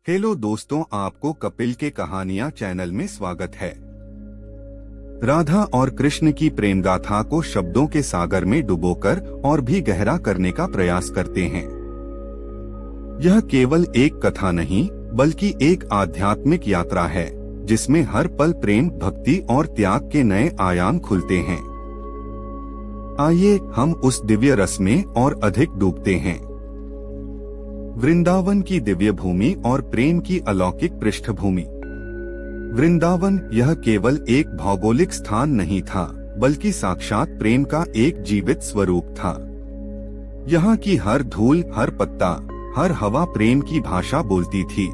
Hello दोस्तों, आपको कपिल के कहानियां चैनल में स्वागत है। राधा और कृष्ण की प्रेम गाथा को शब्दों के सागर में डुबोकर और भी गहरा करने का प्रयास करते हैं। यह केवल एक कथा नहीं बल्कि एक आध्यात्मिक यात्रा है जिसमें हर पल प्रेम, भक्ति और त्याग के नए आयाम खुलते हैं। आइए हम उस दिव्य रस में और अधिक डूबते हैं। वृंदावन की दिव्य भूमि और प्रेम की अलौकिक पृष्ठभूमि। वृंदावन यह केवल एक भौगोलिक स्थान नहीं था बल्कि साक्षात प्रेम का एक जीवित स्वरूप था। यहाँ की हर धूल, हर पत्ता, हर हवा प्रेम की भाषा बोलती थी।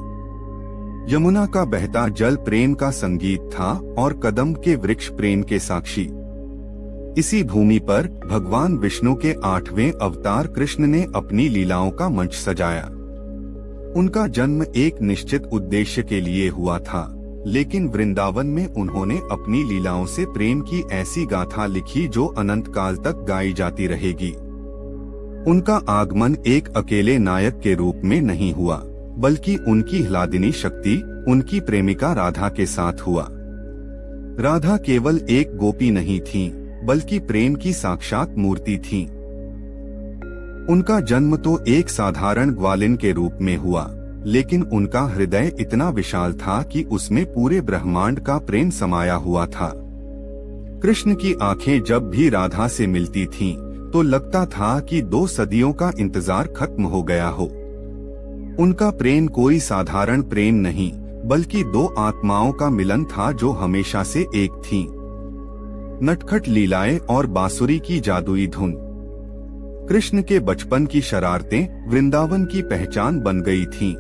यमुना का बहता जल प्रेम का संगीत था और कदम के वृक्ष प्रेम के साक्षी। इसी भूमि पर भगवान विष्णु के 8वें अवतार कृष्ण ने अपनी लीलाओं का मंच सजाया। उनका जन्म एक निश्चित उद्देश्य के लिए हुआ था, लेकिन वृंदावन में उन्होंने अपनी लीलाओं से प्रेम की ऐसी गाथा लिखी जो अनंत काल तक गाई जाती रहेगी। उनका आगमन एक अकेले नायक के रूप में नहीं हुआ, बल्कि उनकी ह्लादिनी शक्ति, उनकी प्रेमिका राधा के साथ हुआ। राधा केवल एक गोपी नहीं थी, बल्कि प्रेम की साक्षात मूर्ति थी। उनका जन्म तो एक साधारण ग्वालिन के रूप में हुआ, लेकिन उनका हृदय इतना विशाल था कि उसमें पूरे ब्रह्मांड का प्रेम समाया हुआ था। कृष्ण की आंखें जब भी राधा से मिलती थीं, तो लगता था कि 2 सदियों का इंतजार खत्म हो गया हो। उनका प्रेम कोई साधारण प्रेम नहीं, बल्कि 2 आत्माओं का मिलन था जो हमेशा से एक थीं। नटखट लीलाएं और बांसुरी की जादुई धुन। कृष्ण के बचपन की शरारतें वृंदावन की पहचान बन गई थीं।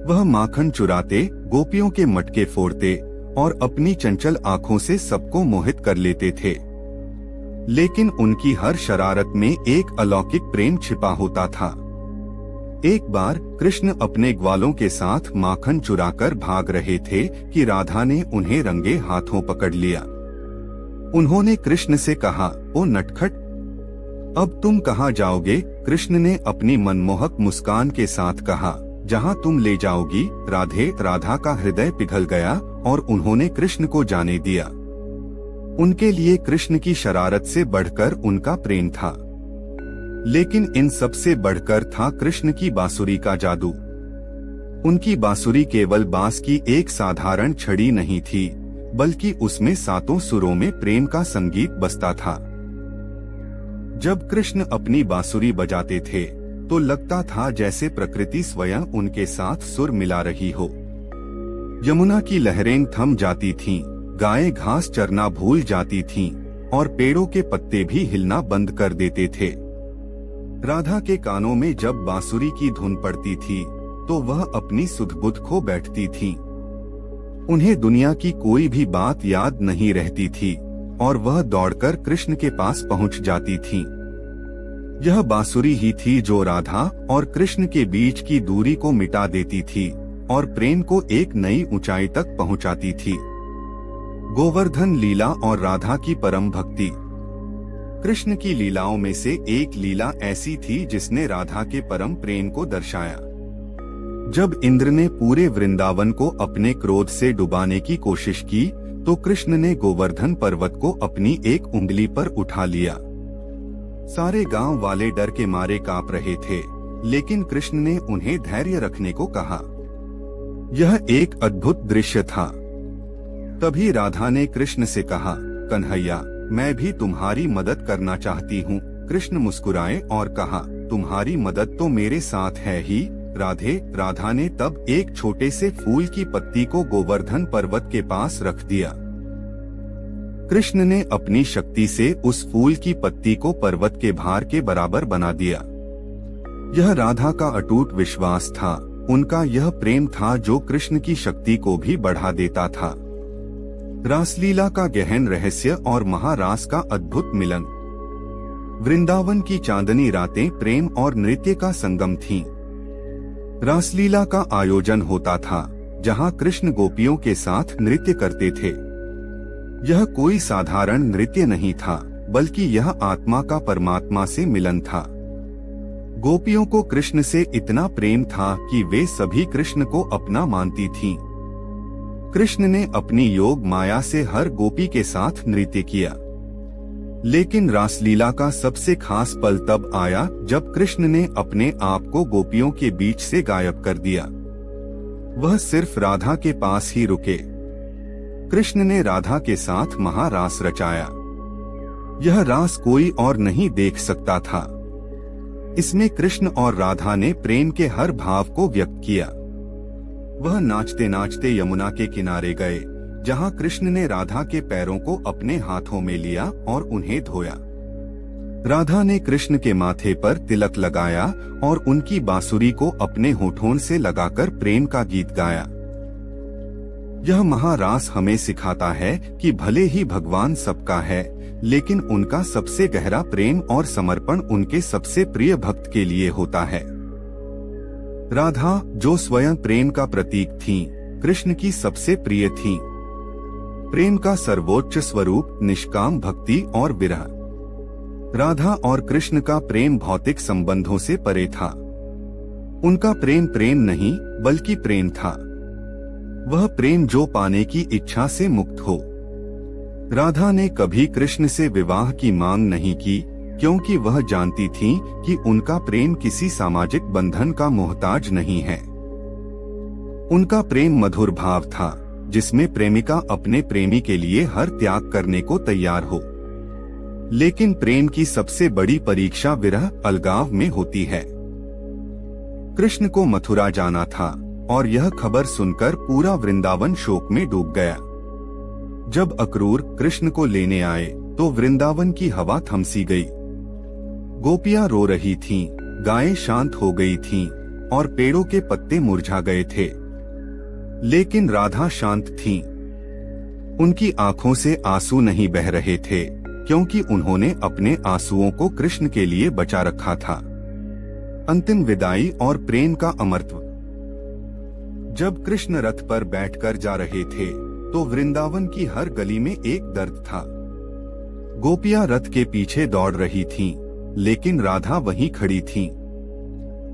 वह माखन चुराते, गोपियों के मटके फोड़ते और अपनी चंचल आंखों से सबको मोहित कर लेते थे। लेकिन उनकी हर शरारत में एक अलौकिक प्रेम छिपा होता था। एक बार कृष्ण अपने ग्वालों के साथ माखन चुराकर भाग रहे थे कि राधा ने उन्हें रंगे हाथों पकड़ लिया। उन्होंने कृष्ण से कहा, ओ नटखट, अब तुम कहाँ जाओगे? कृष्ण ने अपनी मनमोहक मुस्कान के साथ कहा, जहाँ तुम ले जाओगी राधे। राधा का हृदय पिघल गया और उन्होंने कृष्ण को जाने दिया। उनके लिए कृष्ण की शरारत से बढ़कर उनका प्रेम था। लेकिन इन सबसे बढ़कर था कृष्ण की बांसुरी का जादू। उनकी बांसुरी केवल बांस की एक साधारण छड़ी नहीं थी, बल्कि उसमें 7 सुरों में प्रेम का संगीत बजता था। जब कृष्ण अपनी बांसुरी बजाते थे तो लगता था जैसे प्रकृति स्वयं उनके साथ सुर मिला रही हो। यमुना की लहरें थम जाती थीं, गायें घास चरना भूल जाती थीं और पेड़ों के पत्ते भी हिलना बंद कर देते थे। राधा के कानों में जब बांसुरी की धुन पड़ती थी तो वह अपनी सुध-बुध खो बैठती थीं। उन्हें दुनिया की कोई भी बात याद नहीं रहती थी और वह दौड़कर कृष्ण के पास पहुंच जाती थीं। यह बांसुरी ही थी जो राधा और कृष्ण के बीच की दूरी को मिटा देती थी और प्रेम को एक नई ऊंचाई तक पहुंचाती थी। गोवर्धन लीला और राधा की परम भक्ति। कृष्ण की लीलाओं में से एक लीला ऐसी थी जिसने राधा के परम प्रेम को दर्शाया। जब इंद्र ने पूरे वृंदावन को अपने क्रोध से डुबाने की कोशिश की, तो कृष्ण ने गोवर्धन पर्वत को अपनी एक उंगली पर उठा लिया। सारे गांव वाले डर के मारे कांप रहे थे, लेकिन कृष्ण ने उन्हें धैर्य रखने को कहा। यह एक अद्भुत दृश्य था। तभी राधा ने कृष्ण से कहा, कन्हैया, मैं भी तुम्हारी मदद करना चाहती हूँ। कृष्ण मुस्कुराए और कहा, तुम्हारी मदद तो मेरे साथ है ही राधे। राधा ने तब एक छोटे से फूल की पत्ती को गोवर्धन पर्वत के पास रख दिया। कृष्ण ने अपनी शक्ति से उस फूल की पत्ती को पर्वत के भार के बराबर बना दिया। यह राधा का अटूट विश्वास था। उनका यह प्रेम था जो कृष्ण की शक्ति को भी बढ़ा देता था। रासलीला का गहन रहस्य और महारास का अद्भुत मिलन। वृंदावन की चांदनी रातें प्रेम और नृत्य का संगम थीं। रासलीला का आयोजन होता था, जहां कृष्ण गोपियों के साथ नृत्य करते थे। यह कोई साधारण नृत्य नहीं था, बल्कि यह आत्मा का परमात्मा से मिलन था। गोपियों को कृष्ण से इतना प्रेम था कि वे सभी कृष्ण को अपना मानती थीं। कृष्ण ने अपनी योग माया से हर गोपी के साथ नृत्य किया, लेकिन रासलीला का सबसे खास पल तब आया जब कृष्ण ने अपने आप को गोपियों के बीच से गायब कर दिया। वह सिर्फ राधा के पास ही रुके। कृष्ण ने राधा के साथ महारास रचाया। यह रास कोई और नहीं देख सकता था। इसमें कृष्ण और राधा ने प्रेम के हर भाव को व्यक्त किया। वह नाचते नाचते यमुना के किनारे गए, जहां कृष्ण ने राधा के पैरों को अपने हाथों में लिया और उन्हें धोया। राधा ने कृष्ण के माथे पर तिलक लगाया और उनकी बांसुरी को अपने होठों से लगाकर प्रेम का गीत गाया। यह महारास हमें सिखाता है कि भले ही भगवान सबका है, लेकिन उनका सबसे गहरा प्रेम और समर्पण उनके सबसे प्रिय भक्त के लिए होता है। राधा, जो स्वयं प्रेम का प्रतीक थीं, कृष्ण की सबसे प्रिय थीं। प्रेम का सर्वोच्च स्वरूप निष्काम भक्ति और विरह। राधा और कृष्ण का प्रेम भौतिक संबंधों से परे था। उनका प्रेम प्रेम नहीं बल्कि प्रेम था। वह प्रेम जो पाने की इच्छा से मुक्त हो। राधा ने कभी कृष्ण से विवाह की मांग नहीं की, क्योंकि वह जानती थी कि उनका प्रेम किसी सामाजिक बंधन का मोहताज नहीं है। उनका प्रेम मधुर भाव था, जिसमें प्रेमिका अपने प्रेमी के लिए हर त्याग करने को तैयार हो। लेकिन प्रेम की सबसे बड़ी परीक्षा विरह, अलगाव में होती है। कृष्ण को मथुरा जाना था और यह खबर सुनकर पूरा वृंदावन शोक में डूब गया। जब अक्रूर कृष्ण को लेने आए तो वृंदावन की हवा थमसी गई। गोपियां रो रही थीं, गायें शांत हो गई थीं और पेड़ों के पत्ते मुरझा गए थे। लेकिन राधा शांत थीं। उनकी आंखों से आंसू नहीं बह रहे थे, क्योंकि उन्होंने अपने आंसुओं को कृष्ण के लिए बचा रखा था। अंतिम विदाई और प्रेम का अमरत्व। जब कृष्ण रथ पर बैठकर जा रहे थे तो वृंदावन की हर गली में एक दर्द था। गोपियां रथ के पीछे दौड़ रही थीं, लेकिन राधा वहीं खड़ी थीं।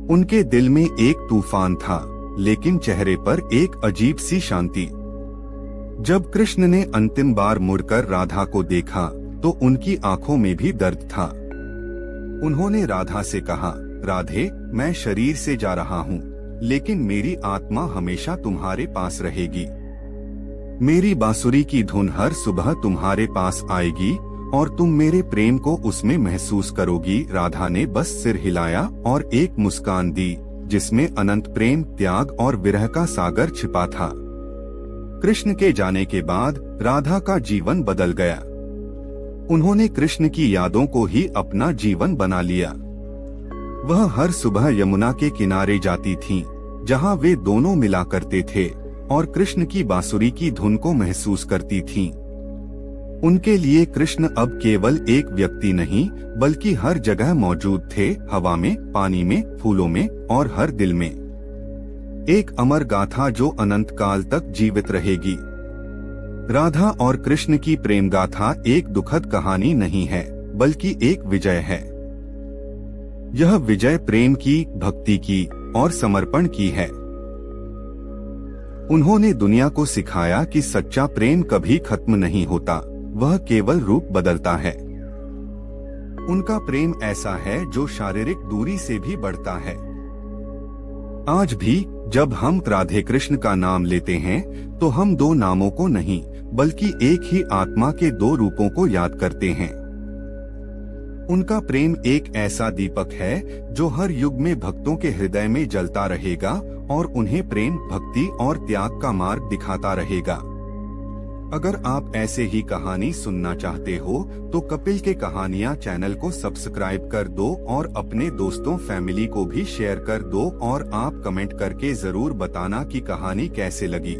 उनके दिल में एक तूफान था, लेकिन चेहरे पर एक अजीब सी शांति। जब कृष्ण ने अंतिम बार मुड़कर राधा को देखा तो उनकी आंखों में भी दर्द था। उन्होंने राधा से कहा, राधे, मैं शरीर से जा रहा हूँ, लेकिन मेरी आत्मा हमेशा तुम्हारे पास रहेगी। मेरी बांसुरी की धुन हर सुबह तुम्हारे पास आएगी और तुम मेरे प्रेम को उसमें महसूस करोगी। राधा ने बस सिर हिलाया और एक मुस्कान दी, जिसमें अनंत प्रेम, त्याग और विरह का सागर छिपा था। कृष्ण के जाने के बाद राधा का जीवन बदल गया। उन्होंने कृष्ण की यादों को ही अपना जीवन बना लिया। वह हर सुबह यमुना के किनारे जाती थीं, जहां वे दोनों मिला करते थे और कृष्ण की बांसुरी की धुन को महसूस करती थीं। उनके लिए कृष्ण अब केवल एक व्यक्ति नहीं, बल्कि हर जगह मौजूद थे, हवा में, पानी में, फूलों में और हर दिल में। एक अमर गाथा जो अनंत काल तक जीवित रहेगी। राधा और कृष्ण की प्रेम गाथा एक दुखद कहानी नहीं है, बल्कि एक विजय है। यह विजय प्रेम की, भक्ति की और समर्पण की है। उन्होंने दुनिया को सिखाया कि सच्चा प्रेम कभी खत्म नहीं होता, वह केवल रूप बदलता है। उनका प्रेम ऐसा है जो शारीरिक दूरी से भी बढ़ता है। आज भी जब हम राधे कृष्ण का नाम लेते हैं तो हम दो नामों को नहीं, बल्कि एक ही आत्मा के दो रूपों को याद करते हैं। उनका प्रेम एक ऐसा दीपक है जो हर युग में भक्तों के हृदय में जलता रहेगा और उन्हें प्रेम, भक्ति और त्याग का मार्ग दिखाता रहेगा। अगर आप ऐसे ही कहानी सुनना चाहते हो तो कपिल के कहानियाँ चैनल को सब्सक्राइब कर दो और अपने दोस्तों, फैमिली को भी शेयर कर दो और आप कमेंट करके जरूर बताना कि कहानी कैसे लगी।